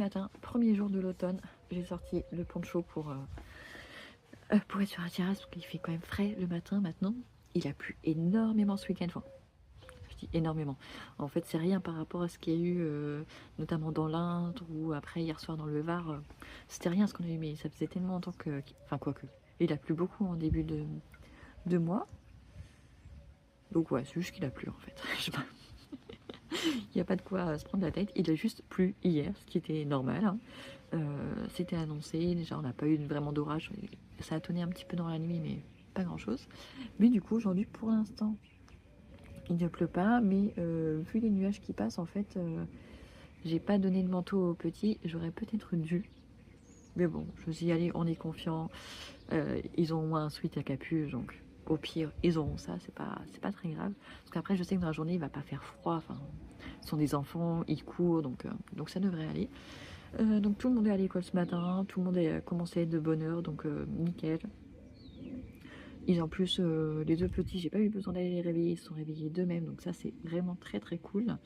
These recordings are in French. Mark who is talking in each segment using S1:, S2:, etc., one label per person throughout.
S1: matin, premier jour de l'automne, j'ai sorti le poncho pour être sur la terrasse, parce qu'il fait quand même frais le matin maintenant. Il a plu énormément ce week-end, enfin, je dis énormément. En fait, c'est rien par rapport à ce qu'il y a eu, notamment dans l'Indre ou après hier soir dans le Var. C'était rien ce qu'on a eu, mais ça faisait tellement longtemps que. Enfin, quoique. Il a plu beaucoup en début de mois. Donc, ouais, c'est juste qu'il a plu en fait. Je sais pas. Il n'y a pas de quoi se prendre la tête. Il a juste plu hier, ce qui était normal, hein. C'était annoncé, déjà on n'a pas eu vraiment d'orage, ça a tonné un petit peu dans la nuit mais pas grand chose. Mais du coup aujourd'hui pour l'instant il ne pleut pas, mais vu les nuages qui passent en fait j'ai pas donné de manteau aux petits, j'aurais peut-être dû. Mais bon, je me suis dit allez on est confiant, ils ont au moins un sweat à capuche donc au pire ils auront ça, c'est pas très grave. Parce qu'après je sais que dans la journée il va pas faire froid, enfin ce sont des enfants, ils courent donc ça devrait aller. Donc tout le monde est à l'école ce matin, tout le monde a commencé de bonne heure, donc nickel. Ils en plus, les deux petits, j'ai pas eu besoin d'aller les réveiller, ils se sont réveillés d'eux-mêmes, donc ça c'est vraiment très très cool.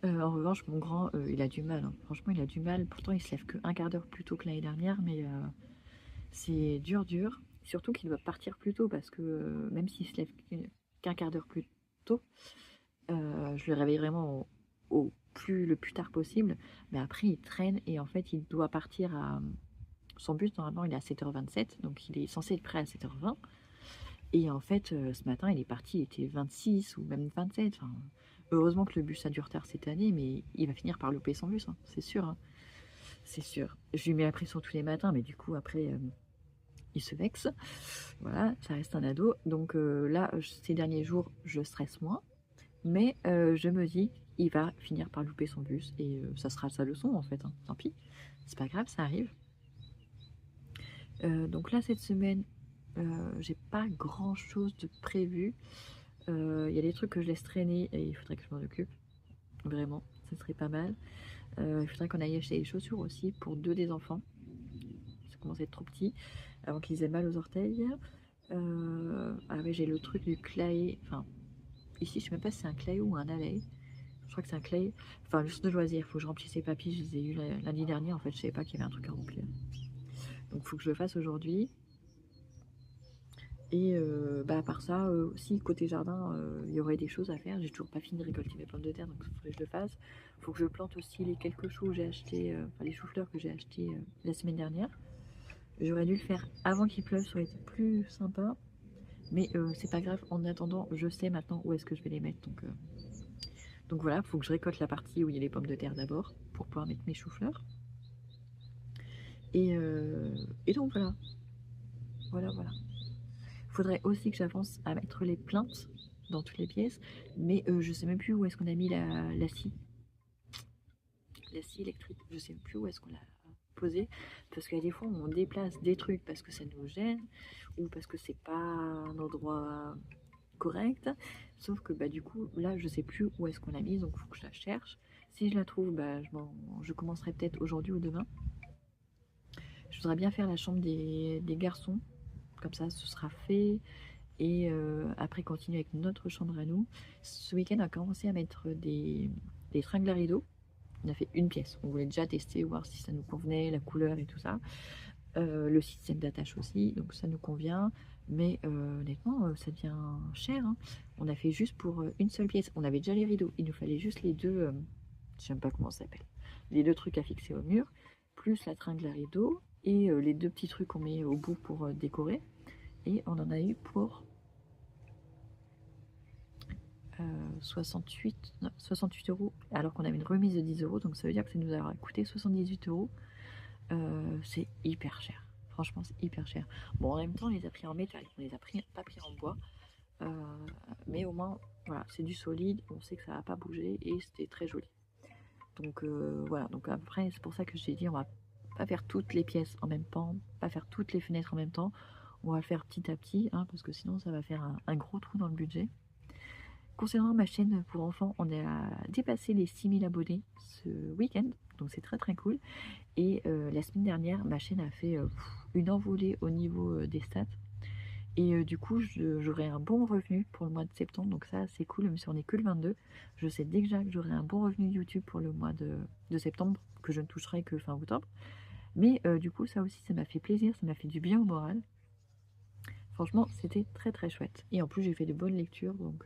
S1: En revanche, mon grand, il a du mal, hein. Franchement il a du mal, pourtant il se lève qu'un quart d'heure plus tôt que l'année dernière, mais c'est dur. Surtout qu'il doit partir plus tôt, parce que même s'il se lève qu'un quart d'heure plus tôt, je le réveille vraiment le plus tard possible, mais après il traîne et en fait il doit partir à son bus. Normalement il est à 7h27, donc il est censé être prêt à 7h20 et en fait ce matin il est parti, il était 26 ou même 27, enfin, heureusement que le bus a du retard cette année, mais il va finir par louper son bus, hein, c'est sûr, hein. C'est sûr, je lui mets la pression tous les matins, mais du coup après il se vexe, voilà, ça reste un ado, donc là ces derniers jours je stresse moins. Mais je me dis, il va finir par louper son bus et ça sera sa leçon en fait, hein. Tant pis, c'est pas grave, ça arrive. Donc là, cette semaine, j'ai pas grand chose de prévu. Il y a des trucs que je laisse traîner et il faudrait que je m'en occupe. Vraiment, ce serait pas mal. Il faudrait qu'on aille acheter des chaussures aussi pour deux des enfants. Ça commence à être trop petit, avant qu'ils aient mal aux orteils. Ah ouais, j'ai le truc du clay. Enfin, ici, je sais même pas si c'est un clay ou un alley. Je crois que c'est un clay, enfin juste de loisir, il faut que je remplisse les papiers, je les ai eu lundi dernier, en fait je savais pas qu'il y avait un truc à remplir. Donc il faut que je le fasse aujourd'hui. Et à part ça, aussi côté jardin, il y aurait des choses à faire, j'ai toujours pas fini de récolter mes pommes de terre, donc il faudrait que je le fasse. Il faut que je plante aussi les quelques choux que j'ai achetés, enfin les choux-fleurs que j'ai achetés la semaine dernière. J'aurais dû le faire avant qu'il pleuve, ça aurait été plus sympa. Mais c'est pas grave, en attendant, je sais maintenant où est-ce que je vais les mettre, donc voilà, il faut que je récolte la partie où il y a les pommes de terre d'abord, pour pouvoir mettre mes choux-fleurs. Et donc voilà. Voilà. Il faudrait aussi que j'avance à mettre les plaintes dans toutes les pièces, mais je sais même plus où est-ce qu'on a mis la scie. La scie électrique, je sais plus où est-ce qu'on l'a posée, parce qu'il y a des fois où on déplace des trucs parce que ça nous gêne, ou parce que c'est pas un endroit correct, sauf que du coup là je sais plus où est-ce qu'on l'a mise, donc il faut que je la cherche. Si je la trouve, je commencerai peut-être aujourd'hui ou demain. Je voudrais bien faire la chambre des garçons, comme ça ce sera fait, et après continuer avec notre chambre à nous. Ce week-end on a commencé à mettre des tringles à rideaux. On a fait une pièce, on voulait déjà tester, voir si ça nous convenait, la couleur et tout ça. Le système d'attache aussi, donc ça nous convient, mais honnêtement ça devient cher, hein. On a fait juste pour une seule pièce, on avait déjà les rideaux, il nous fallait juste les deux, je sais même pas comment ça s'appelle, les deux trucs à fixer au mur, plus la tringle à rideaux, et les deux petits trucs qu'on met au bout pour décorer, et on en a eu pour 68 euros, alors qu'on avait une remise de 10 euros, donc ça veut dire que ça nous a coûté 78 euros. C'est hyper cher, franchement c'est hyper cher. Bon, en même temps on les a pris en métal, on les a pas pris en bois, mais au moins voilà, c'est du solide, on sait que ça va pas bouger et c'était très joli. Donc voilà, donc après c'est pour ça que j'ai dit on va pas faire toutes les pièces en même temps, pas faire toutes les fenêtres en même temps, on va le faire petit à petit, hein, parce que sinon ça va faire un gros trou dans le budget. Concernant ma chaîne pour enfants, on a dépassé les 6000 abonnés ce week-end, donc c'est très très cool. Et la semaine dernière, ma chaîne a fait une envolée au niveau des stats. Et du coup, j'aurai un bon revenu pour le mois de septembre. Donc ça, c'est cool, même si on n'est que le 22. Je sais déjà que j'aurai un bon revenu de YouTube pour le mois de septembre, que je ne toucherai que fin octobre. Mais du coup, ça aussi, ça m'a fait plaisir, ça m'a fait du bien au moral. Franchement, c'était très très chouette. Et en plus, j'ai fait de bonnes lectures, donc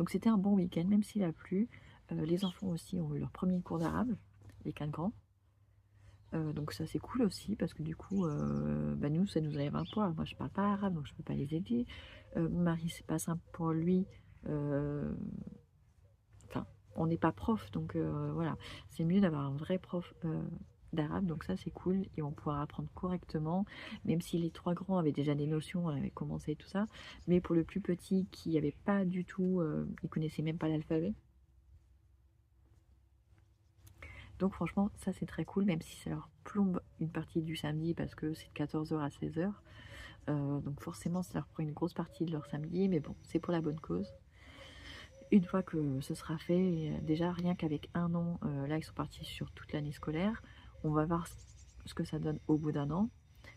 S1: c'était un bon week-end, même s'il a plu. Les enfants aussi ont eu leur premier cours d'arabe, les 4 grands. Donc ça c'est cool aussi parce que du coup, bah nous ça nous enlève un poids. Moi je parle pas arabe donc je peux pas les aider. Mon mari c'est pas simple pour lui. Enfin, on n'est pas prof donc voilà, c'est mieux d'avoir un vrai prof d'arabe donc ça c'est cool et on pourra apprendre correctement. Même si les 3 grands avaient déjà des notions, on avait commencé tout ça. Mais pour le plus petit qui avait pas du tout, il connaissait même pas l'alphabet. Donc franchement, ça c'est très cool, même si ça leur plombe une partie du samedi parce que c'est de 14h à 16h. Donc forcément, ça leur prend une grosse partie de leur samedi, mais bon, c'est pour la bonne cause. Une fois que ce sera fait, déjà rien qu'avec 1 an, là ils sont partis sur toute l'année scolaire. On va voir ce que ça donne au bout d'1 an.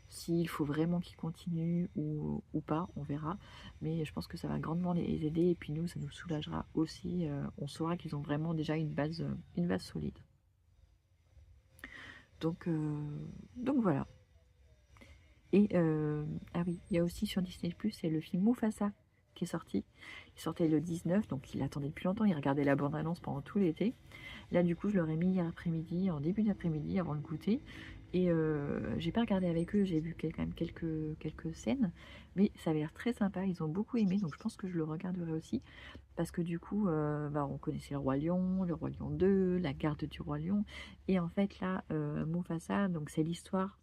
S1: S'il faut vraiment qu'ils continuent ou pas, on verra. Mais je pense que ça va grandement les aider et puis nous, ça nous soulagera aussi. On saura qu'ils ont vraiment déjà une base solide. Donc voilà. Et ah oui, il y a aussi sur Disney+, c'est le film Mufasa qui est sorti. Il sortait le 19, donc il attendait depuis longtemps. Il regardait la bande-annonce pendant tout l'été. Là, du coup, je l'aurais mis hier après-midi, en début d'après-midi, avant le goûter. Et j'ai pas regardé avec eux, j'ai vu quand même quelques scènes. Mais ça avait l'air très sympa, ils ont beaucoup aimé, donc je pense que je le regarderai aussi. Parce que du coup, bah, on connaissait le Roi Lion 2, la garde du Roi Lion. Et en fait, là, Mufasa, donc c'est l'histoire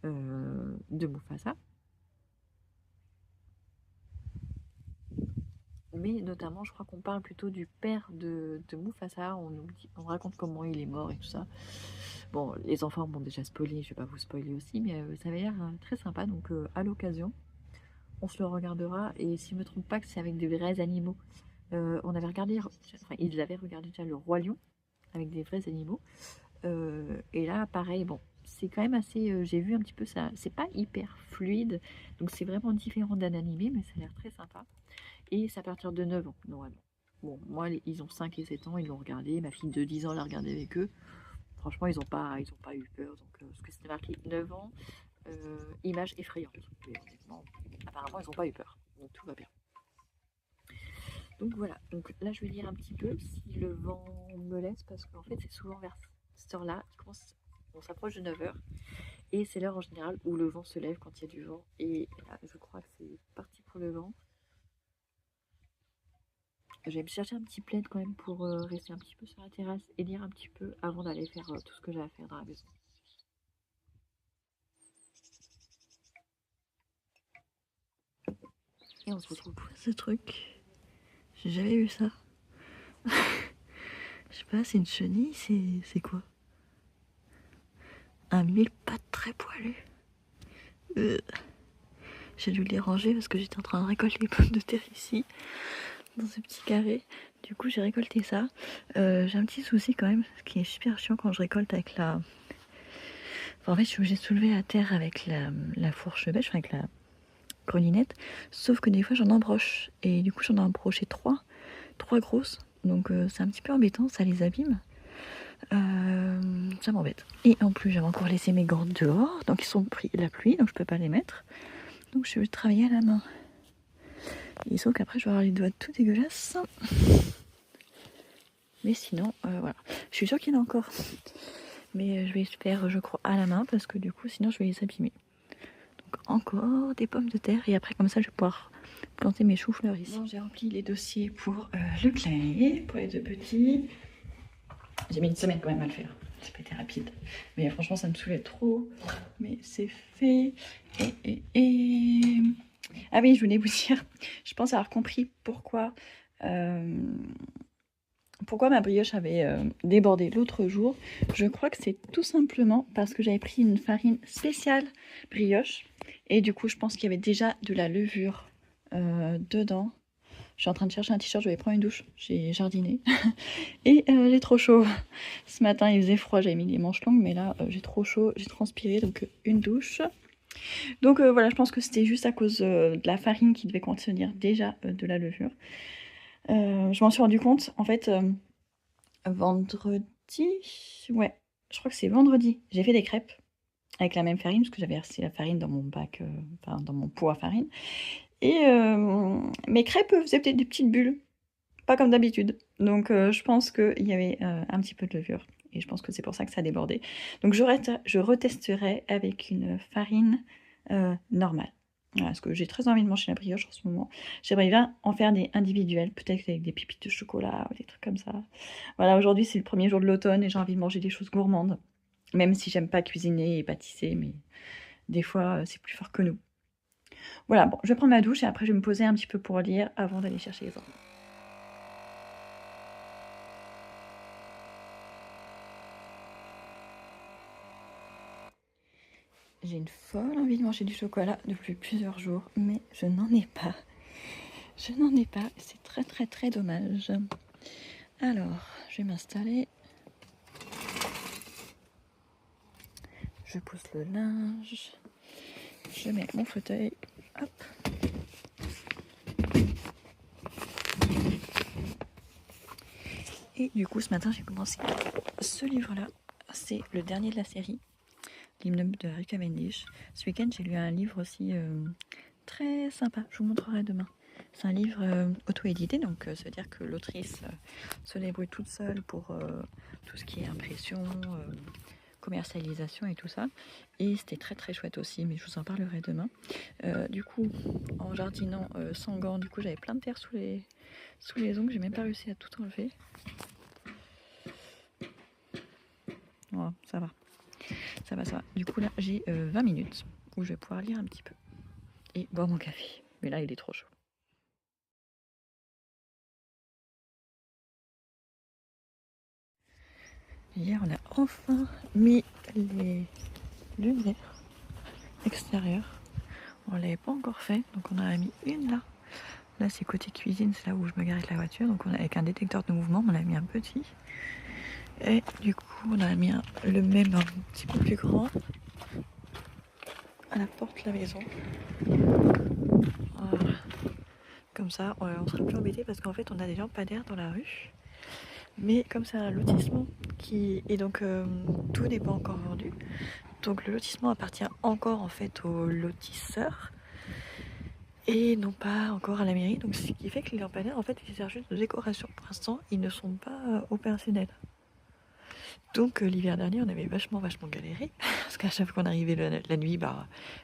S1: de Mufasa. Mais notamment, je crois qu'on parle plutôt du père de Mufasa. On raconte comment il est mort et tout ça. Bon, les enfants m'ont déjà spoilé, je vais pas vous spoiler aussi, mais ça avait l'air très sympa. Donc à l'occasion, on se le regardera. Et si je me trompe pas que c'est avec des vrais animaux. On avait regardé, enfin ils avaient regardé déjà le Roi Lion avec des vrais animaux. Et là, pareil, bon, c'est quand même assez. J'ai vu un petit peu ça. C'est pas hyper fluide, donc c'est vraiment différent d'un animé, mais ça a l'air très sympa. Et c'est à partir de 9 ans, normalement. Bon, moi, ils ont 5 et 7 ans, ils l'ont regardé. Ma fille de 10 ans l'a regardé avec eux. Franchement, ils ont pas eu peur. Donc, parce que c'était marqué 9 ans, image effrayante. Mais honnêtement, apparemment, ils n'ont pas eu peur. Donc, tout va bien. Donc, voilà. Donc, là, je vais lire un petit peu si le vent me laisse. Parce qu'en fait, c'est souvent vers cette heure-là. On s'approche de 9h. Et c'est l'heure en général où le vent se lève quand il y a du vent. Et là, je crois que c'est parti pour le vent. Je vais me chercher un petit plaid quand même pour rester un petit peu sur la terrasse et lire un petit peu avant d'aller faire tout ce que j'ai à faire dans la maison. Et on se retrouve pour ce truc. J'ai jamais vu ça. Je sais pas, c'est une chenille, c'est quoi? Un mille pattes très poilu. J'ai dû le déranger parce que j'étais en train de récolter les pommes de terre ici, dans ce petit carré. Du coup, j'ai récolté ça. J'ai un petit souci quand même, ce qui est super chiant quand je récolte avec la... Enfin, en fait, je suis obligée de soulever la terre avec la fourche bêche, avec la grelinette. Sauf que des fois, j'en embroche. Et du coup, j'en ai embroché 3 grosses. Donc, c'est un petit peu embêtant, ça les abîme. Ça m'embête. Et en plus, j'avais encore laissé mes gants dehors. Donc, ils sont pris la pluie, donc je peux pas les mettre. Donc, je vais travailler à la main. Et sauf qu'après, je vais avoir les doigts tout dégueulasses. Mais sinon, voilà. Je suis sûre qu'il y en a encore. Mais je vais faire, je crois, à la main parce que du coup, sinon, je vais les abîmer. Donc, encore des pommes de terre. Et après, comme ça, je vais pouvoir planter mes choux-fleurs ici. Bon, j'ai rempli les dossiers pour le clavier, pour les 2 petits. J'ai mis une semaine quand même à le faire. C'est pas été rapide. Mais franchement, ça me saoulait trop. Mais c'est fait. Ah oui, je voulais vous dire, je pense avoir compris pourquoi ma brioche avait débordé l'autre jour. Je crois que c'est tout simplement parce que j'avais pris une farine spéciale brioche. Et du coup, je pense qu'il y avait déjà de la levure dedans. Je suis en train de chercher un t-shirt, je vais prendre une douche. J'ai jardiné. Et j'ai trop chaud. Ce matin, il faisait froid, j'avais mis les manches longues. Mais là, j'ai trop chaud, j'ai transpiré. Donc, une douche.
S2: Donc voilà, je pense que c'était juste à cause de la farine qui devait contenir déjà de la levure. Je m'en suis rendu compte, en fait, vendredi, ouais, je crois que c'est vendredi, j'ai fait des crêpes avec la même farine, parce que j'avais versé la farine dans mon bac, enfin dans mon pot à farine. Et mes crêpes faisaient peut-être des petites bulles, pas comme d'habitude. Donc je pense qu'il y avait un petit peu de levure. Et je pense que c'est pour ça que ça a débordé. Donc je retesterai avec une farine normale. Voilà, parce que j'ai très envie de manger la brioche en ce moment. J'aimerais bien en faire des individuels, peut-être avec des pépites de chocolat ou des trucs comme ça. Voilà, aujourd'hui c'est le premier jour de l'automne et j'ai envie de manger des choses gourmandes. Même si j'aime pas cuisiner et pâtisser, mais des fois c'est plus fort que nous. Voilà, bon, je vais prendre ma douche et après je vais me poser un petit peu pour lire avant d'aller chercher les enfants. J'ai une folle envie de manger du chocolat depuis plusieurs jours, mais je n'en ai pas. Je n'en ai pas, c'est très très très dommage. Alors, je vais m'installer. Je pousse le linge. Je mets mon fauteuil. Hop. Et du coup, ce matin, j'ai commencé ce livre-là. C'est le dernier de la série, l'hymne de Harry Cavendish. Ce week-end, j'ai lu un livre aussi très sympa. Je vous montrerai demain. C'est un livre auto-édité, donc ça veut dire que l'autrice se débrouille toute seule pour tout ce qui est impression, commercialisation et tout ça. Et c'était très très chouette aussi, mais je vous en parlerai demain. Du coup, en jardinant sans gants, du coup j'avais plein de terre sous les ongles, j'ai même pas réussi à tout enlever. Voilà, ça va. Ça va, ça va. Du coup là, j'ai 20 minutes où je vais pouvoir lire un petit peu et boire mon café. Mais là, il est trop chaud. Hier, on a enfin mis les lumières extérieures. On l'avait pas encore fait, donc on en a mis une là. Là, c'est côté cuisine, c'est là où je me gare avec la voiture. Donc, on a, avec un détecteur de mouvement, on a mis un petit. Et du coup, on a mis le même un petit peu plus grand à la porte de la maison. Voilà. Comme ça, on sera plus embêté parce qu'en fait, on a des lampadaires dans la rue. Mais comme c'est un lotissement et donc tout n'est pas encore vendu. Donc le lotissement appartient encore en fait aux lotisseurs et non pas encore à la mairie. Donc ce qui fait que les lampadaires en fait ils servent juste de décoration pour l'instant, ils ne sont pas opérationnels. Donc l'hiver dernier on avait vachement galéré parce qu'à chaque fois qu'on arrivait la nuit, il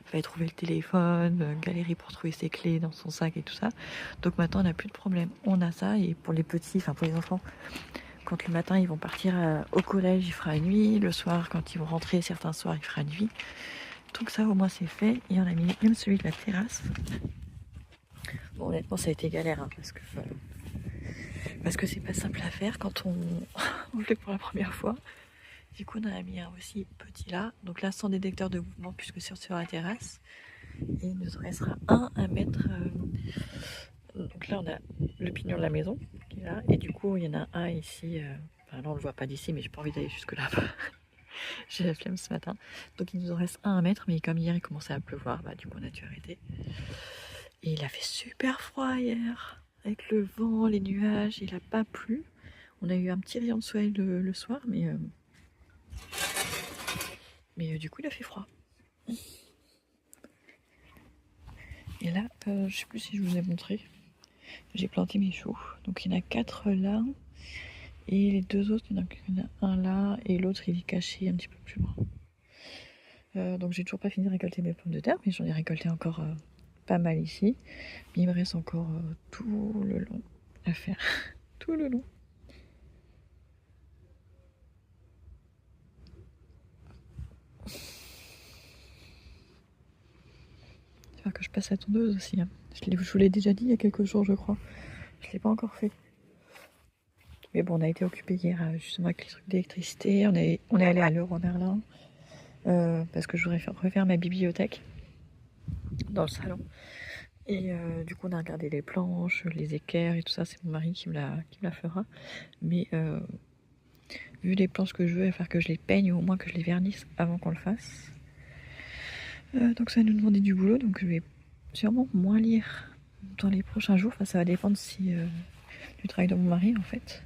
S2: fallait trouver le téléphone, galérer pour trouver ses clés dans son sac et tout ça. Donc maintenant on n'a plus de problème, on a ça. Et pour les petits, enfin pour les enfants, quand le matin ils vont partir au collège, il fera nuit. Le soir, quand ils vont rentrer, certains soirs, il fera nuit. Donc ça, au moins, c'est fait. Et on a mis même celui de la terrasse. Bon, honnêtement, ça a été galère, hein, parce que c'est pas simple à faire quand on le fait pour la première fois. Du coup, on en a mis un aussi petit là. Donc là, sans détecteur de mouvement, puisque c'est sur la terrasse. Et il nous en restera un à mettre. Donc là, on a le pignon de la maison qui est là. Et du coup, il y en a un ici. Enfin, là, on le voit pas d'ici, mais j'ai pas envie d'aller jusque là. J'ai la flemme ce matin. Donc il nous en reste un à mettre, mais comme hier il commençait à pleuvoir, du coup on a dû arrêter. Et il a fait super froid hier. Avec le vent, les nuages, il a pas plu. On a eu un petit rayon de soleil le soir, mais du coup il a fait froid. Et là, je sais plus si je vous ai montré. J'ai planté mes choux. Donc il y en a 4 là. Et les 2 autres, il y en a un là et l'autre il est caché un petit peu plus loin. Donc j'ai toujours pas fini de récolter mes pommes de terre, mais j'en ai récolté encore pas mal ici. Mais il me reste encore tout le long à faire. Tout le long. J'espère que je passe la tondeuse aussi. Hein. Je vous l'ai déjà dit il y a quelques jours, je crois. Je l'ai pas encore fait. Mais bon, on a été occupé hier justement avec les trucs d'électricité. On est allé à Leroy Merlin parce que je voudrais refaire ma bibliothèque dans le salon. Et du coup, on a regardé les planches, les équerres et tout ça. C'est mon mari qui me la fera. Mais vu les planches que je veux, il va falloir que je les peigne ou au moins que je les vernisse avant qu'on le fasse. Donc ça va nous demander du boulot, donc je vais sûrement moins lire dans les prochains jours. Enfin, ça va dépendre si du travail de mon mari en fait,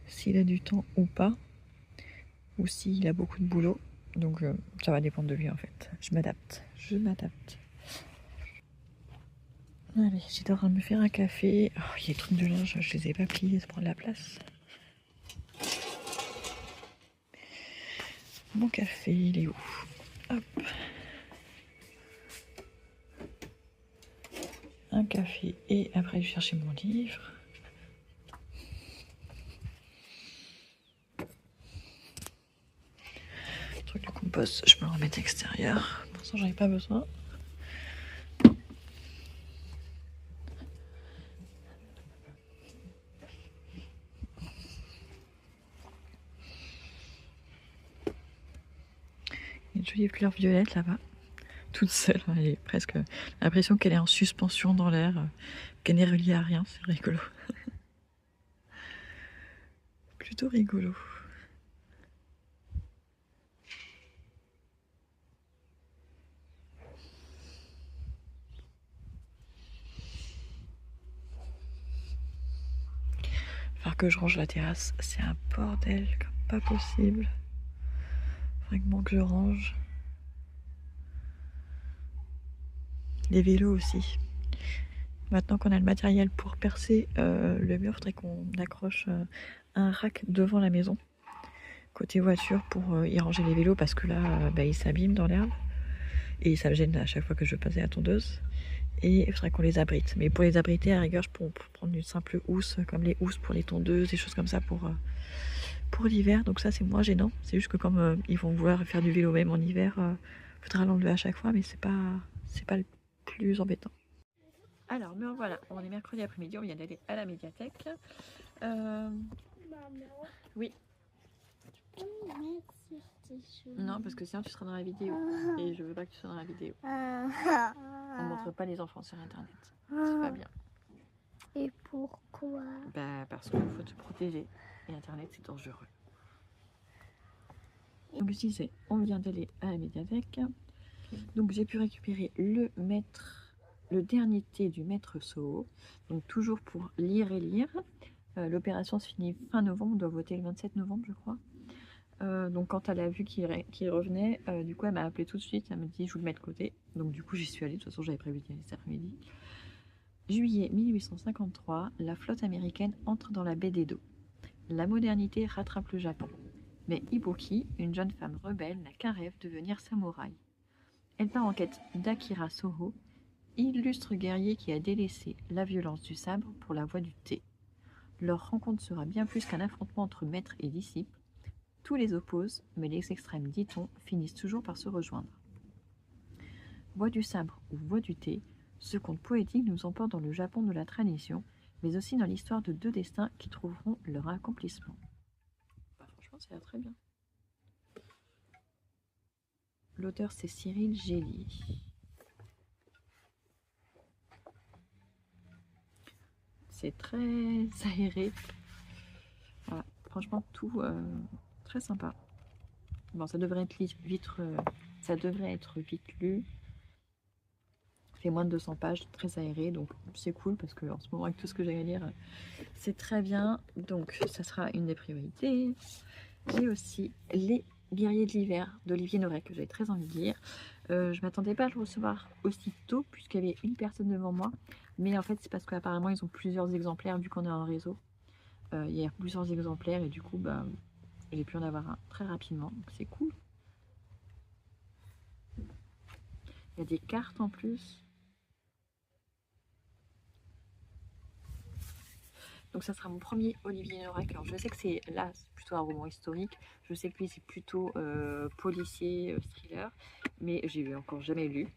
S2: s'il a du temps ou pas, ou s'il a beaucoup de boulot. Donc ça va dépendre de lui en fait. Je m'adapte. Allez, j'étais en train de me faire un café. Oh, il y a des trucs de linge, je les ai pas pliés, ça prend de la place. Mon café, il est où? Hop. Un café et après je vais chercher mon livre. Le truc de compost, je peux le remettre extérieur. Pour ça, j'en ai pas besoin. Il y a une jolie fleur violette là-bas, toute seule. Elle est presque l'impression qu'elle est en suspension dans l'air, qu'elle n'est reliée à rien. C'est rigolo. Plutôt rigolo. Faire que je range la terrasse, c'est un bordel comme pas possible. Vraiment que je range. Les vélos aussi. Maintenant qu'on a le matériel pour percer le mur, il faudrait qu'on accroche un rack devant la maison, côté voiture, pour y ranger les vélos parce que là, ils s'abîment dans l'herbe et ça me gêne à chaque fois que je passe à la tondeuse. Et il faudrait qu'on les abrite. Mais pour les abriter, à la rigueur, je peux prendre une simple housse, comme les housses pour les tondeuses, des choses comme ça pour l'hiver. Donc ça, c'est moins gênant. C'est juste que comme ils vont vouloir faire du vélo même en hiver, faudra l'enlever à chaque fois, mais c'est pas le plus embêtant. Alors, me voilà, on est mercredi après-midi, on vient d'aller à la médiathèque.
S3: Maman.
S2: Oui.
S3: Tu peux me mettre sur tes cheveux?
S2: Non, parce que sinon tu seras dans la vidéo. Et je veux pas que tu sois dans la vidéo. On montre pas les enfants sur internet. C'est pas bien.
S3: Et pourquoi?
S2: Bah parce qu'il faut te protéger. Et internet c'est dangereux. Donc je disais, on vient d'aller à la médiathèque. Donc j'ai pu récupérer le dernier thé du maître Soho. Donc toujours pour lire et lire. L'opération se finit fin novembre, on doit voter le 27 novembre je crois. Donc quand elle a vu qu'il revenait, du coup elle m'a appelé tout de suite, elle m'a dit je vous le mets de côté. Donc du coup j'y suis allée, de toute façon j'avais prévu d'y aller cet après-midi. Juillet 1853, la flotte américaine entre dans la baie d'Edo. La modernité rattrape le Japon. Mais Ibuki, une jeune femme rebelle, n'a qu'un rêve, devenir samouraï. Elle part en quête d'Akira Soho, illustre guerrier qui a délaissé la violence du sabre pour la voie du thé. Leur rencontre sera bien plus qu'un affrontement entre maître et disciple. Tous les opposent, mais les extrêmes, dit-on, finissent toujours par se rejoindre. Voix du sabre ou voix du thé, ce conte poétique nous emporte dans le Japon de la tradition, mais aussi dans l'histoire de deux destins qui trouveront leur accomplissement. Franchement, ça a l'air très bien. L'auteur, c'est Cyril Gély. C'est très aéré. Voilà. Franchement, tout très sympa. Bon, ça devrait être vite lu. Fait moins de 200 pages, très aéré, donc c'est cool parce que en ce moment avec tout ce que j'ai à lire, c'est très bien. Donc ça sera une des priorités. J'ai aussi Les Guerriers de l'hiver d'Olivier Noiret que j'avais très envie de lire. Je m'attendais pas à le recevoir aussitôt puisqu'il y avait une personne devant moi, mais en fait c'est parce qu'apparemment ils ont plusieurs exemplaires vu qu'on est en réseau. Il y a plusieurs exemplaires et du coup j'ai pu en avoir un très rapidement, donc c'est cool. Il y a des cartes en plus. Donc ça sera mon premier Olivier Noiret. Alors je sais que c'est plutôt un roman historique. Je sais que lui c'est plutôt policier, thriller, mais j'ai encore jamais lu.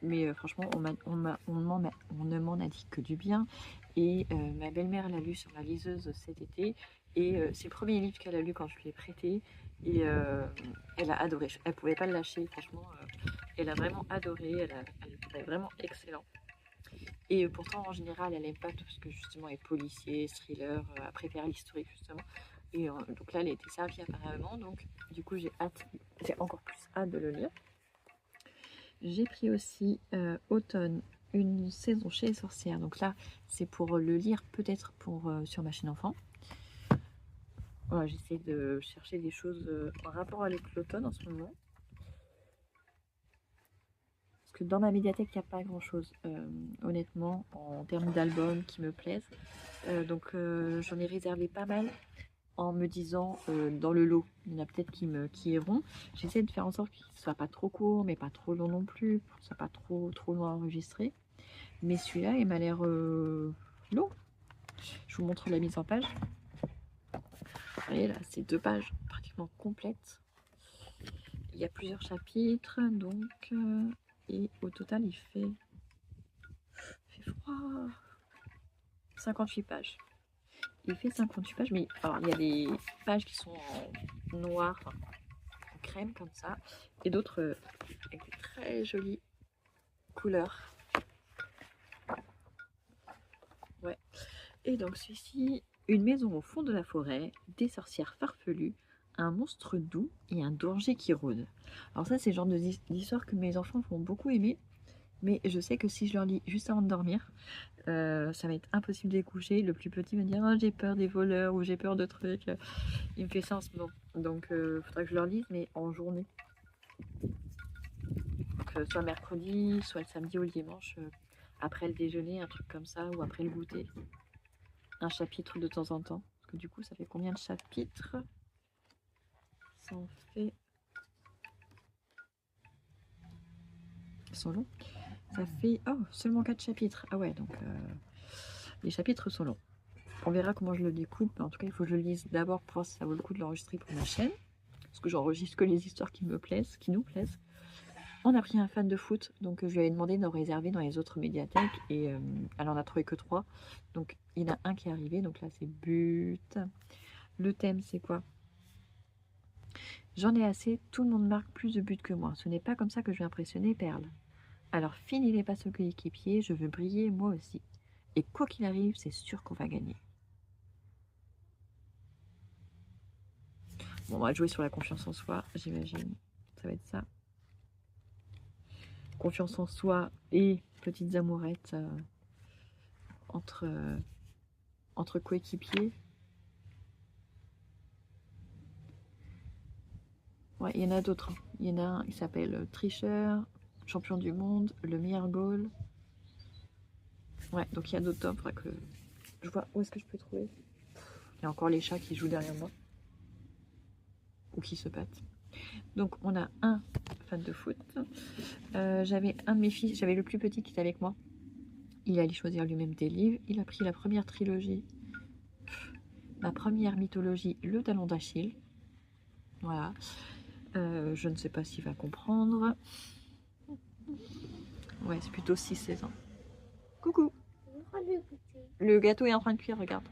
S2: Mais franchement on ne m'en a dit que du bien. Et ma belle-mère l'a lu sur la liseuse cet été. Et c'est le premier livre qu'elle a lu quand je lui ai prêté. Et elle a adoré. Elle pouvait pas le lâcher. Franchement, elle a vraiment adoré. Elle est vraiment excellent. Et pourtant, en général, elle n'aime pas tout ce que justement est policier, thriller, elle préfère l'historique justement. Et donc là, elle a été servie apparemment, donc du coup, j'ai encore plus hâte de le lire.
S1: J'ai pris aussi automne, une saison chez les sorcières. Donc là, c'est pour le lire peut-être pour sur ma chaîne enfant. Voilà, j'essaie de chercher des choses en rapport avec l'automne en ce moment. Parce que dans ma médiathèque, il n'y a pas grand-chose, honnêtement, en termes d'albums qui me plaisent. Donc j'en ai réservé pas mal en me disant dans le lot, il y en a peut-être qui iront. J'essaie de faire en sorte qu'il ne soit pas trop court, mais pas trop long non plus, pour que ce soit pas trop long à enregistrer. Mais celui-là, il m'a l'air long. Je vous montre la mise en page. Vous voyez là, c'est 2 pages pratiquement complètes. Il y a plusieurs chapitres, donc et au total, il fait froid. 58 pages. Il fait 58 pages, mais alors il y a des pages qui sont en noir, enfin, en crème comme ça, et d'autres avec des très jolies couleurs. Ouais. Et donc celui-ci, une maison au fond de la forêt, des sorcières farfelues, un monstre doux et un danger qui rôde. Alors ça, c'est le genre d'histoire que mes enfants vont beaucoup aimer, mais je sais que si je leur lis juste avant de dormir, ça va être impossible de les coucher. Le plus petit va me dire oh, j'ai peur des voleurs ou j'ai peur de trucs. Il me fait ça en ce moment. Donc il faudra que je leur lise, mais en journée. Donc, soit mercredi, soit le samedi ou le dimanche, après le déjeuner, un truc comme ça, ou après le goûter. Un chapitre de temps en temps. Parce que du coup, ça fait combien de chapitres? Ça en fait... Ils sont longs. Ça fait seulement 4 chapitres. Ah ouais, donc les chapitres sont longs. On verra comment je le découpe. Mais en tout cas, il faut que je le lise d'abord pour voir si ça vaut le coup de l'enregistrer pour ma chaîne. Parce que j'enregistre que les histoires qui me plaisent, qui nous plaisent. On a pris un fan de foot, donc je lui avais demandé de réserver dans les autres médiathèques. Et elle en a trouvé que 3. Donc il y en a un qui est arrivé. Donc là, c'est but. Le thème, c'est quoi? J'en ai assez, tout le monde marque plus de buts que moi. Ce n'est pas comme ça que je vais impressionner Perle. Alors fini les passes au coéquipier, je veux briller moi aussi. Et quoi qu'il arrive, c'est sûr qu'on va gagner. Bon, on va jouer sur la confiance en soi, j'imagine. Ça va être ça. Confiance en soi et petites amourettes entre coéquipiers. Ouais, il y en a d'autres. Il y en a un, il s'appelle Tricheur, champion du monde, le meilleur goal. Ouais, donc il y a d'autres tomes. Faudra que je vois où est-ce que je peux trouver. Il y a encore les chats qui jouent derrière moi. Ou qui se battent. Donc on a un fan de foot. J'avais un de mes fils, j'avais le plus petit qui était avec moi. Il allait choisir lui-même des livres. Il a pris la première trilogie, la première mythologie, le talon d'Achille. Voilà. Je ne sais pas s'il va comprendre. Ouais, c'est plutôt 6-16 ans. Coucou. Le gâteau est en train de cuire, regarde.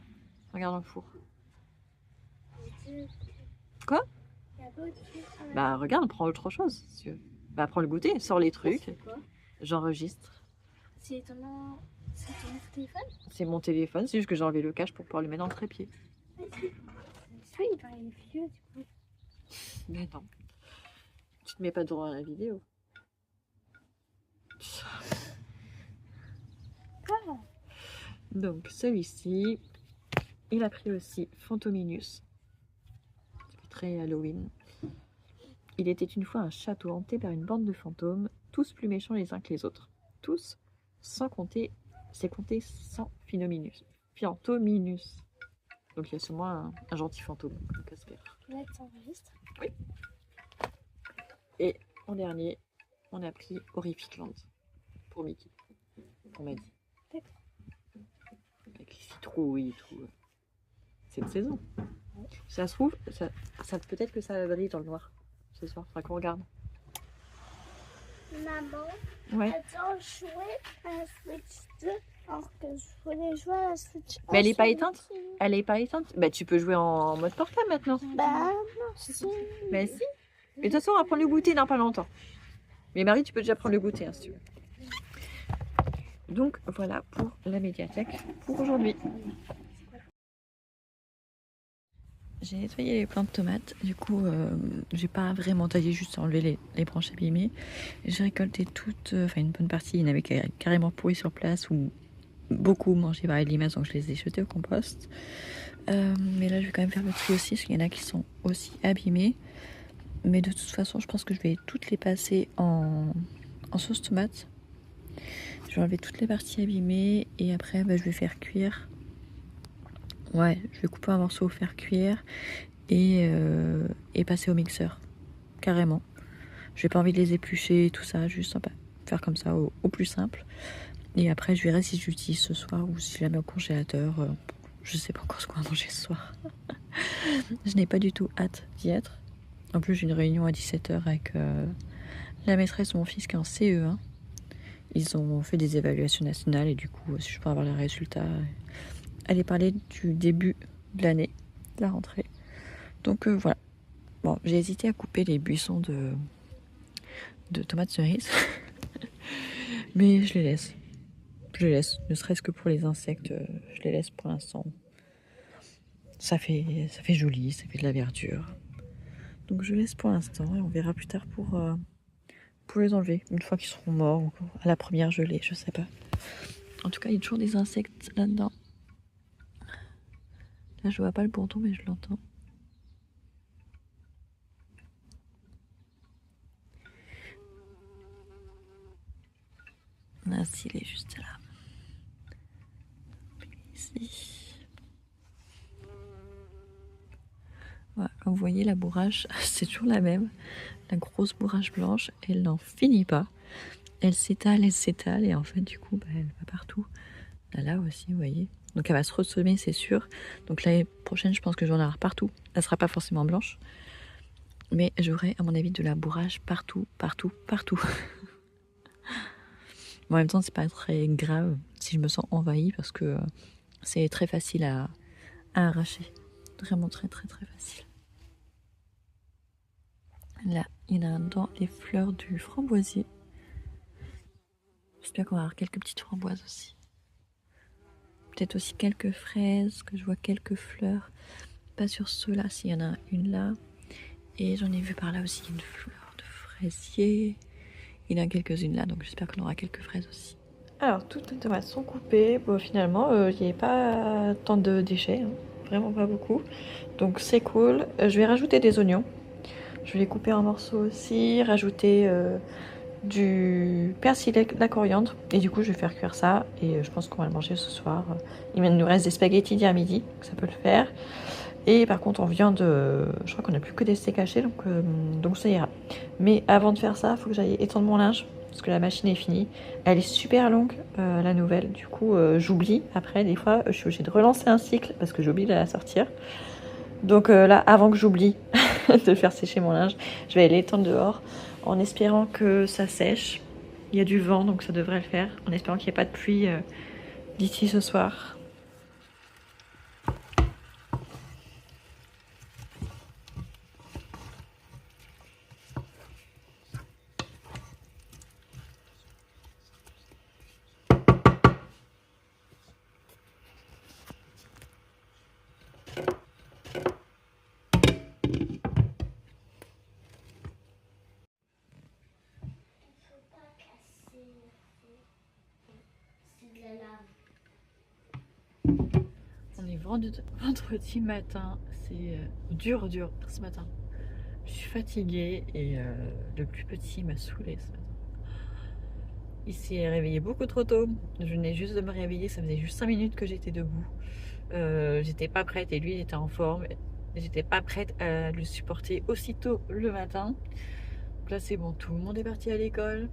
S1: Regarde dans le four. Quoi? Bah regarde, prends autre chose si tu veux. Bah prends le goûter, sors les trucs. J'enregistre.
S3: C'est ton téléphone?
S1: C'est mon téléphone, c'est juste que j'ai enlevé le cache pour pouvoir le mettre dans le trépied.
S3: Ça, il paraît vieux du coup.
S1: Mais non. Tu te mets pas droit à la vidéo. Donc celui-ci, il a pris aussi Fantominus. C'est très Halloween. Il était une fois un château hanté par une bande de fantômes, tous plus méchants les uns que les autres. Tous, sans compter, c'est compté sans Phinominus. Fantominus. Donc il y a sûrement un gentil fantôme, comme Casper.
S3: Là, tu enregistres?
S1: Oui. Et en dernier, on a pris Horrific Land pour Mickey. On m'a dit.
S3: D'accord.
S1: Avec les citrouilles et tout. C'est de saison. Ça se trouve, ça peut-être que ça brille dans le noir ce soir. Faudra qu'on regarde.
S3: Maman,
S1: Ouais.
S3: attends, jouer à la Switch 2 alors que je voulais jouer à la Switch 1.
S1: Mais elle est pas éteinte? Elle est pas éteinte? Bah tu peux jouer en mode portable maintenant.
S3: Bah non, si.
S1: Bah si. Mais de toute façon on va prendre le goûter dans pas longtemps. Mais Marie, tu peux déjà prendre le goûter hein, si tu veux. Donc voilà pour la médiathèque pour aujourd'hui.
S2: J'ai nettoyé les plants de tomates, du coup j'ai pas vraiment taillé, juste enlevé les branches abîmées. J'ai récolté toutes, enfin une bonne partie, il y en avait carrément pourri sur place ou beaucoup mangés par les limaces, donc je les ai jetés au compost. Mais là je vais quand même faire le tri aussi, parce qu'il y en a qui sont aussi abîmés. Mais de toute façon je pense que je vais toutes les passer en sauce tomate. Je vais enlever toutes les parties abîmées et après je vais faire cuire. Ouais, je vais couper un morceau, faire cuire et passer au mixeur, carrément. J'ai pas envie de les éplucher et tout ça, juste faire comme ça au plus simple. Et après je verrai si j'utilise ce soir ou si je la mets au congélateur. Je sais pas encore ce qu'on va manger ce soir. Je n'ai pas du tout hâte d'y être. En plus j'ai une réunion à 17h avec la maîtresse de mon fils qui est en CE1. Ils ont fait des évaluations nationales et du coup si je peux avoir les résultats, aller parler du début de l'année, de la rentrée. Donc voilà. Bon, j'ai hésité à couper les buissons de tomates cerises. Mais je les laisse. Je les laisse, ne serait-ce que pour les insectes, je les laisse pour l'instant. Ça fait joli, ça fait de la verdure. Donc je laisse pour l'instant et on verra plus tard pour les enlever. Une fois qu'ils seront morts ou à la première gelée, je sais pas. En tout cas, il y a toujours des insectes là-dedans. Là, je vois pas le bourdon, mais je l'entends. Là, s'il est juste là. Ici. Voilà, comme vous voyez, la bourrache, c'est toujours la même. La grosse bourrache blanche, elle n'en finit pas. Elle s'étale et en fait, du coup, elle va partout. Là aussi, vous voyez. Donc elle va se ressemer, c'est sûr. Donc l'année prochaine, je pense que j'en aurai partout. Elle sera pas forcément blanche. Mais j'aurai, à mon avis, de la bourrage partout, partout, partout. Bon, en même temps, c'est pas très grave si je me sens envahie parce que c'est très facile à arracher. Vraiment très, très, très facile. Là, il y en a dans les fleurs du framboisier. J'espère qu'on va avoir quelques petites framboises aussi. Peut-être aussi quelques fraises, que je vois quelques fleurs. Pas sur ceux-là, s'il y en a une là. Et j'en ai vu par là aussi une fleur de fraisier. Il y en a quelques-unes là, donc j'espère qu'on aura quelques fraises aussi. Alors, toutes les tomates sont coupées. Bon, finalement, il n'y avait pas tant de déchets, hein. Vraiment pas beaucoup. Donc c'est cool. Je vais rajouter des oignons. Je vais les couper en morceaux aussi, rajouter du persil et de la coriandre. Et du coup, je vais faire cuire ça. Et je pense qu'on va le manger ce soir. Il nous reste des spaghettis d'hier midi, donc ça peut le faire. Et par contre, en viande, je crois qu'on n'a plus que des steaks hachés, donc ça ira. Mais avant de faire ça, il faut que j'aille étendre mon linge, parce que la machine est finie. Elle est super longue, la nouvelle. Du coup, j'oublie. Après, des fois, je suis obligée de relancer un cycle, parce que j'oublie de la sortir. Donc là, avant que j'oublie de faire sécher mon linge, je vais aller l'étendre dehors, en espérant que ça sèche. Il y a du vent, donc ça devrait le faire. En espérant qu'il n'y ait pas de pluie d'ici ce soir. On est vendredi matin, c'est dur ce matin. Je suis fatiguée et le plus petit m'a saoulée ce matin. Il s'est réveillé beaucoup trop tôt. Je venais juste de me réveiller, ça faisait juste 5 minutes que j'étais debout. J'étais pas prête et lui il était en forme. J'étais pas prête à le supporter aussitôt le matin. Donc là c'est bon, tout le monde est parti à l'école.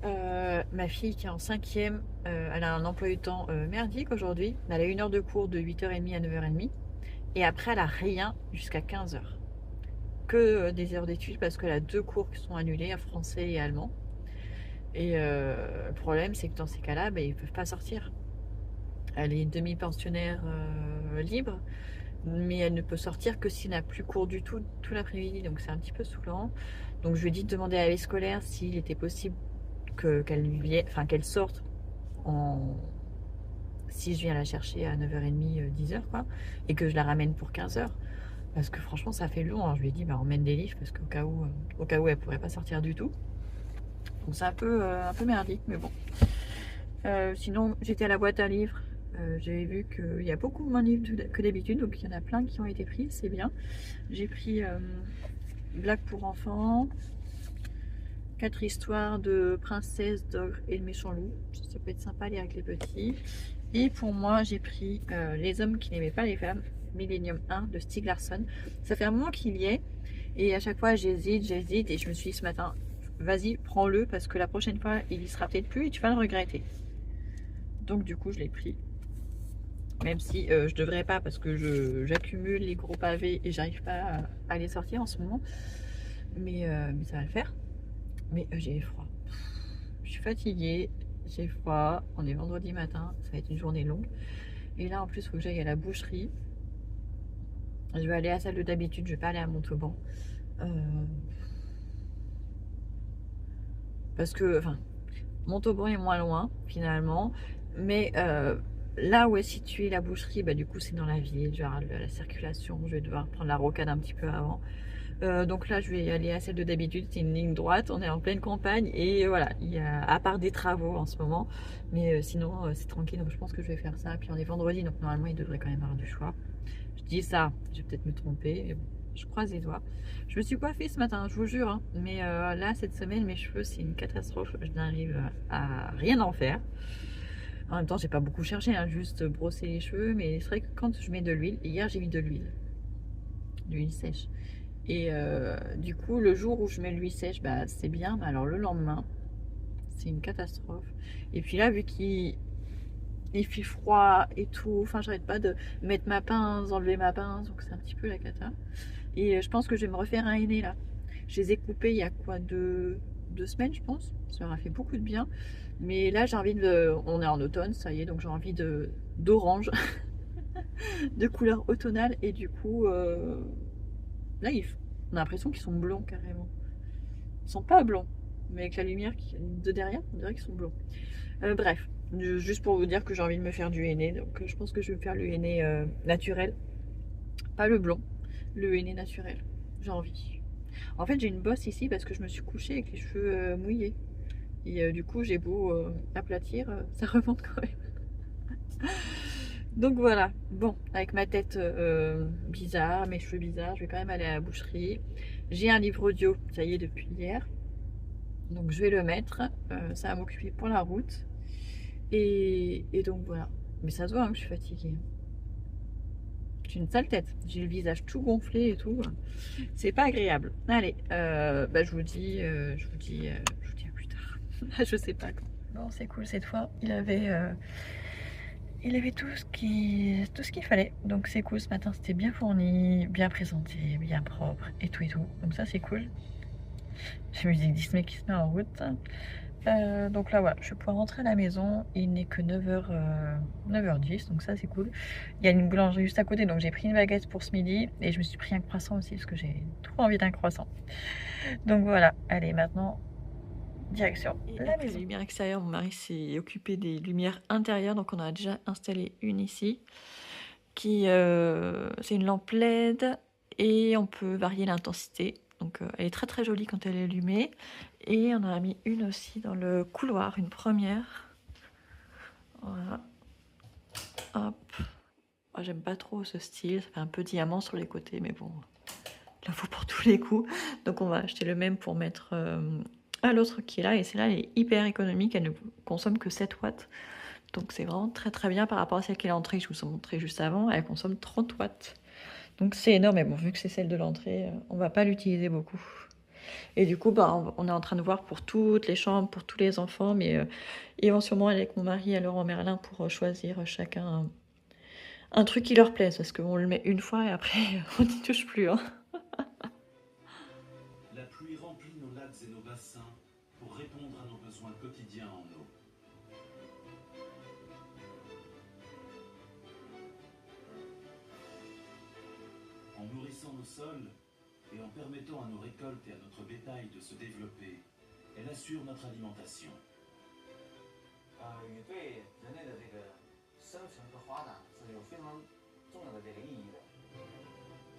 S2: Ma fille qui est en 5e, elle a un emploi du temps merdique aujourd'hui. Elle a 1 heure de cours de 8h30 à 9h30. Et après, elle a rien jusqu'à 15h. Que des heures d'études parce qu'elle a 2 cours qui sont annulés, à français et allemand. Et le problème, c'est que dans ces cas-là, ils ne peuvent pas sortir. Elle est demi-pensionnaire libre, mais elle ne peut sortir que s'il n'a plus cours du tout l'après-midi. Donc c'est un petit peu saoulant. Donc je lui ai dit de demander à la vie scolaire s'il était possible qu'elle sorte si je viens la chercher à 9h30, 10h, quoi, et que je la ramène pour 15h.
S1: parce que franchement ça fait long, hein. Je lui ai dit bah emmène des livres parce qu'au cas où elle pourrait pas sortir du tout. Donc c'est un peu merdique, mais bon. Sinon j'étais à la boîte à livres, j'ai vu qu'il y a beaucoup moins de livres que d'habitude, donc il y en a plein qui ont été pris, c'est bien. J'ai pris Blagues pour enfants, 4 histoires de princesses, d'ogres et de méchants loups, ça peut être sympa à lire avec les petits. Et pour moi j'ai pris Les hommes qui n'aimaient pas les femmes, Millennium 1 de Stieg Larsson. Ça fait un moment qu'il y est et à chaque fois j'hésite et je me suis dit ce matin, vas-y prends-le parce que la prochaine fois il y sera peut-être plus et tu vas le regretter. Donc du coup je l'ai pris, même si je devrais pas parce que j'accumule les gros pavés et j'arrive pas à les sortir en ce moment, mais ça va le faire. Mais j'ai froid, je suis fatiguée, j'ai froid, on est vendredi matin, ça va être une journée longue et là en plus il faut que j'aille à la boucherie. Je vais aller à la salle d'habitude, je vais pas aller à Montauban parce que enfin Montauban est moins loin finalement, mais là où est située la boucherie, bah, du coup c'est dans la ville, genre la circulation, je vais devoir prendre la rocade un petit peu avant. Donc là je vais aller à celle de d'habitude, c'est une ligne droite, on est en pleine campagne et voilà, il y a, à part des travaux en ce moment, mais sinon c'est tranquille, donc je pense que je vais faire ça. Puis on est vendredi, donc normalement il devrait quand même avoir du choix. Je dis ça, je vais peut-être me tromper, mais bon, je croise les doigts. Je me suis coiffée ce matin, je vous jure, hein, mais là cette semaine mes cheveux c'est une catastrophe, je n'arrive à rien en faire. En même temps j'ai pas beaucoup cherché, hein, juste brosser les cheveux, mais c'est vrai que quand je mets de l'huile, hier j'ai mis de l'huile sèche. Et du coup, le jour où je mets l'huile sèche, bah, c'est bien. Mais alors le lendemain, c'est une catastrophe. Et puis là, vu qu'il fait froid et tout, enfin, j'arrête pas de mettre ma pince, enlever ma pince, donc c'est un petit peu la cata. Et je pense que je vais me refaire un henné là. Je les ai coupés il y a quoi, deux semaines, je pense. Ça leur a fait beaucoup de bien. Mais là, j'ai envie de. On est en automne, ça y est, donc j'ai envie d'orange, de couleur automnale. Et du coup, là, on a l'impression qu'ils sont blonds carrément. Ils sont pas blonds, mais avec la lumière de derrière, on dirait qu'ils sont blonds. Bref, juste pour vous dire que j'ai envie de me faire du henné, donc je pense que je vais me faire le henné naturel, pas le blond, le henné naturel. J'ai envie. En fait, j'ai une bosse ici parce que je me suis couchée avec les cheveux mouillés. Et du coup, j'ai beau aplatir, ça remonte quand même. Donc voilà, bon, avec ma tête bizarre, mes cheveux bizarres, je vais quand même aller à la boucherie. J'ai un livre audio, ça y est, depuis hier. Donc je vais le mettre, ça va m'occuper pour la route. Et donc voilà. Mais ça se voit hein, que je suis fatiguée. J'ai une sale tête, j'ai le visage tout gonflé et tout. C'est pas agréable. Allez, bah, je vous dis à plus tard. Je sais pas quand.
S2: Bon, c'est cool cette fois. Il avait tout ce qu'il fallait. Donc c'est cool, ce matin c'était bien fourni, bien présenté, bien propre et tout et tout. Donc ça c'est cool. J'ai musique Disney qui se met en route. Donc là voilà, je vais pouvoir rentrer à la maison. Il n'est que 9h10, donc ça c'est cool. Il y a une boulangerie juste à côté, donc j'ai pris une baguette pour ce midi. Et je me suis pris un croissant aussi parce que j'ai trop envie d'un croissant. Donc voilà, allez maintenant, direction la maison.
S1: Les lumières extérieures, mon mari s'est occupé des lumières intérieures, donc on a déjà installé une ici. C'est une lampe LED et on peut varier l'intensité. Donc elle est très très jolie quand elle est allumée. Et on en a mis une aussi dans le couloir, une première. Voilà. Hop. Moi j'aime pas trop ce style, ça fait un peu diamant sur les côtés, mais bon, il en faut pour tous les coups. Donc on va acheter le même pour mettre à l'autre qui est là. Et celle-là elle est hyper économique, elle ne consomme que 7 watts. Donc c'est vraiment très très bien par rapport à celle qui est à l'entrée, je vous ai montré juste avant, elle consomme 30 watts. Donc c'est énorme, mais bon, vu que c'est celle de l'entrée, on va pas l'utiliser beaucoup. Et du coup, bah, on est en train de voir pour toutes les chambres, pour tous les enfants, mais ils vont sûrement aller avec mon mari à Leroy Merlin pour choisir chacun un truc qui leur plaise, parce qu'on le met une fois et après on n'y touche plus. Hein.
S4: La pluie remplit nos lacs et nos bassins pour répondre à nos besoins quotidiens en eau. En nourrissant nos sols et en permettant à nos récoltes et à notre bétail de se développer, elle assure notre alimentation.
S5: 雨对人类的这个生存和发展是有非常重要的这个意义的。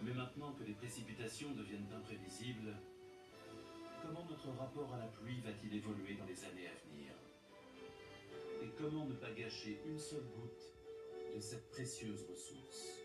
S4: Mais maintenant que les précipitations deviennent imprévisibles, comment notre rapport à la pluie va-t-il évoluer dans les années à venir? Et comment ne pas gâcher une seule goutte de cette précieuse ressource?